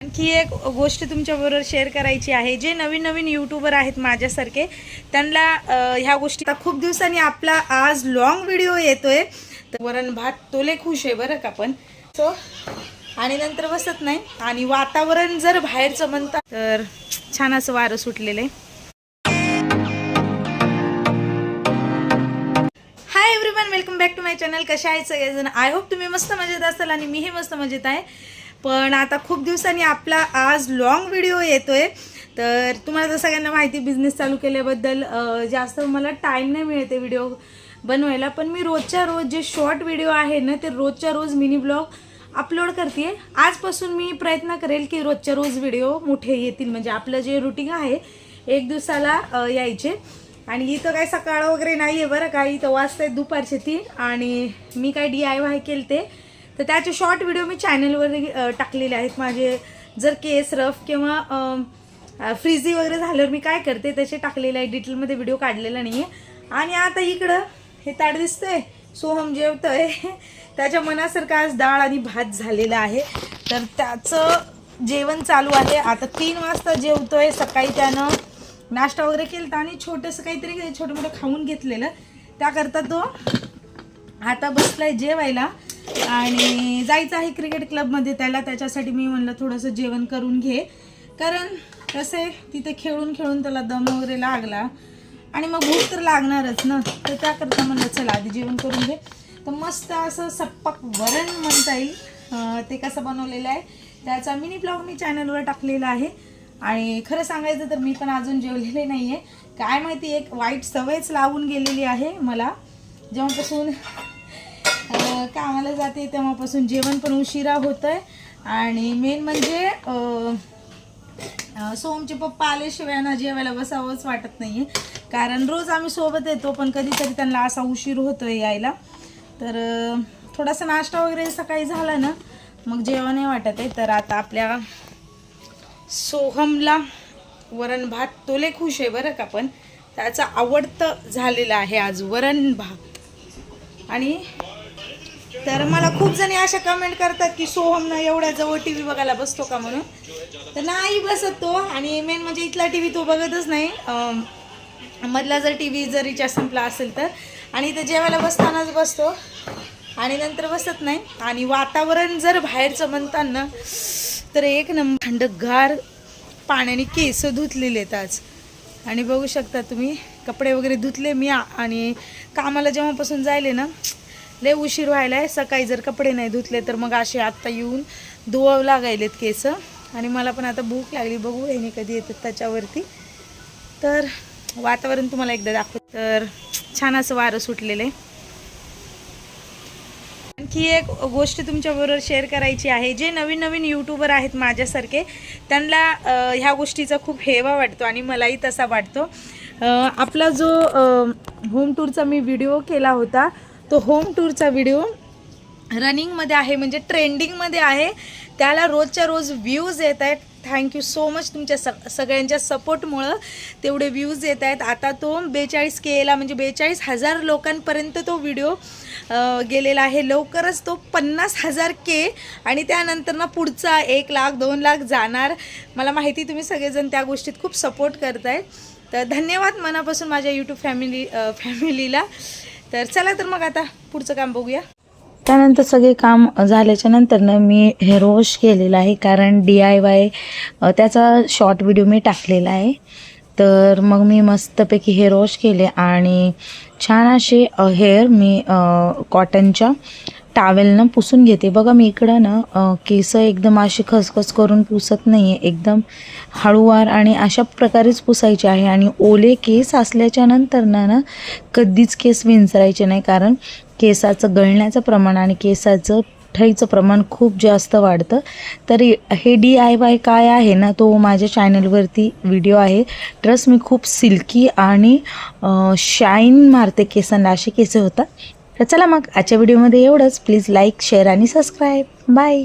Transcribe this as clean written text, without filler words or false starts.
आणखी एक गोष्ट तुमच्याबरोबर शेअर करायची आहे। जे नवीन नवीन यूट्यूबर आहेत माझ्यासारखे त्यांना ह्या गोष्टी खूप दिवसांनी आपला आज लॉंग व्हिडिओ येतोय। तर वरण भात तोले खुश आहे बरं का पण सो आणि नंतर बसत नाही आणि वातावरण जर बाहेरचं म्हणता तर छान असं वारं सुटलेलं आहे। Hi everyone, welcome back to my channel. कशा आहेत सगळेजण? आय होप तुम्ही मस्त मजेत असाल आणि मीही मस्त मजेत आहे। पण आता खूप दिवसांनी आपला आज लॉंग व्हिडिओ येतोय। तर तुम्हाला तर सगळ्यांना माहिती बिझनेस चालू केल्याबद्दल जास्त मला टाइम नाही मिळते व्हिडिओ बनवायला, पण मी रोजच्या रोज जे शॉर्ट व्हिडिओ आहे ना ते रोजच्या रोज मिनी ब्लॉग अपलोड करते। आजपासून मी प्रयत्न करेल की रोजच्या रोज व्हिडिओ मोठे येतील, म्हणजे आपलं जे रुटीन आहे एक दिवसाला यायचे। आणि इथं काय सकाळ वगैरे नाही आहे बरं का, इथं वाजता दुपारचे 3 आणि मी काय DIY केलते तर त्याचे शॉर्ट व्हिडिओ मी चॅनलवर टाकलेले आहेत। माझे जर केस रफ किंवा फ्रीजी वगैरे झाल्यावर मी काय करते त्याचे टाकलेले आहे, डिटेलमध्ये व्हिडिओ काढलेला नाही आहे। आणि आता इकडं हे ताट दिसतंय, सोहम जेवतोय त्याच्या मनासारखं आज डाळ आणि भात झालेला आहे, तर त्याचं जेवण चालू आहे। आता 3 वाजता जेवतोय। सकाळी त्यानं नाश्ता वगैरे केला आणि छोटंसं काहीतरी छोटं मोठं खाऊन घेतलेलं, त्याकरता तो आता बसलाय जेवायला आणि जायचं आहे क्रिकेट क्लबमध्ये त्याला। त्याच्यासाठी मी म्हणलं थोडंसं जेवण करून घे, कारण कसं आहे तिथे खेळून खेळून त्याला दम वगैरे लागला आणि मग भूक तर लागणारच ना, तर त्याकरता म्हणलं चला आधी जेवण करून घे। तर मस्त असं सप्पक वरण म्हणता येईल ते कसं बनवलेलं आहे त्याचा मिनी ब्लॉग मी चॅनलवर टाकलेला आहे। आणि खरं सांगायचं तर मी पण अजून जेवलेले नाही आहे, काय माहिती एक वाईट सवयच लावून गेलेली आहे मला। जेव्हापासून कामाला जाते तेव्हापासून जेवण पण उशिरा होतंय आणि मेन म्हणजे सोमचे पप्पा आल्याशिवाय ना जेवायला बसावंच वाटत नाहीये, कारण रोज आम्ही सोबत येतो पण कधीतरी त्यांना असा उशीर होतोय यायला। तर थोडासा नाश्ता वगैरे सकाळी झाला ना मग जेवण नाही वाटत आहे। तर आता आपल्या सोहमला वरण भात तोले खुश आहे बरं का, पण त्याचा आवडतं झालेला आहे आज वरण भात। आणि तर मला खूप जणी अशा कमेंट करतात की सोहम ना एवढ्या जवळ TV बघायला बसतो का म्हणून, तर नाही बसत तो। आणि मेन म्हणजे इथला TV तो बघतच नाही, मधला जर TV जर रिचार्ज संपला असेल तर, आणि ते जेवायला बसतानाच बसतो आणि नंतर बसत नाही। आणि वातावरण जर बाहेरचं म्हणताना तर एक नंबर थंडगार पाण्याने केस धुतलेले आहेत आज। आणि बघू शकता तुम्ही कपडे वगैरे धुतले मी, आणि कामाला जेव्हापासून जायले ना लय उशीर व्हायला आहे। सकाळी जर कपडे नाही धुतले तर मग असे आत्ता येऊन धुवावं लागायलेत केस। आणि मला पण आता भूक लागली, बघू ह्याने कधी येतात त्याच्यावरती। तर वातावरण तुम्हाला एकदा दाखवत, तर छान असं वारं सुटलेलं आहे। आणखी एक गोष्ट तुमच्याबरोबर शेअर करायची आहे। जे नवीन नवीन यूट्यूबर आहेत माझ्यासारखे त्यांना ह्या गोष्टीचा खूप हेवा वाटतो आणि मलाही तसा वाटतो। आपला जो होम टूरचा मी व्हिडिओ केला होता तो होम टूरचा व्हिडिओ रनिंगमध्ये आहे, म्हणजे ट्रेंडिंगमध्ये आहे, त्याला रोजच्या रोज व्ह्यूज येत आहेत। थँक्यू सो मच तुमच्या सगळ्यांच्या सपोर्टमुळं तेवढे व्ह्यूज येत आहेत। आता तो 42K म्हणजे 42,000 लोकांपर्यंत तो व्हिडिओ गेलेला आहे। लवकरच तो 50,000K आणि त्यानंतर ना पुढचा 1 लाख 2 लाख जाणार। मला माहिती तुम्ही सगळेजण त्या गोष्टीत खूप सपोर्ट करताय, तर धन्यवाद मनापासून माझ्या यूट्यूब फॅमिलीला। तर चला तर मग आता पुढचं काम बघूया। त्यानंतर सगळे काम झाल्याच्या नंतर ना मी हेअर वॉश केलेला आहे, कारण DIY त्याचा शॉर्ट व्हिडिओ मी टाकलेला आहे। तर मग मी मस्तपैकी हेअर वॉश केले आणि छान असे हेअर मी कॉटनच्या टावेलनं पुसून घेते। बघा मी इकडं ना केस एकदम अशी खसखस करून पुसत नाही आहे, एकदम हळूवार आणि अशा प्रकारेच पुसायचे आहे। आणि ओले केस असल्याच्या नंतर ना कधीच केस विंचरायचे नाही, कारण केसाचं गळण्याचं प्रमाण आणि केसाचं ठळीचं प्रमाण खूप जास्त वाढतं। तर हे DIY काय आहे ना तो माझ्या चॅनलवरती व्हिडिओ आहे। ट्रस्ट मी खूप सिल्की आणि शाईन मारते केसांना, असे केस होतात। तर चला मग आजच्या व्हिडिओमध्ये एवढंच। प्लीज लाईक शेअर आणि सबस्क्राईब। बाय।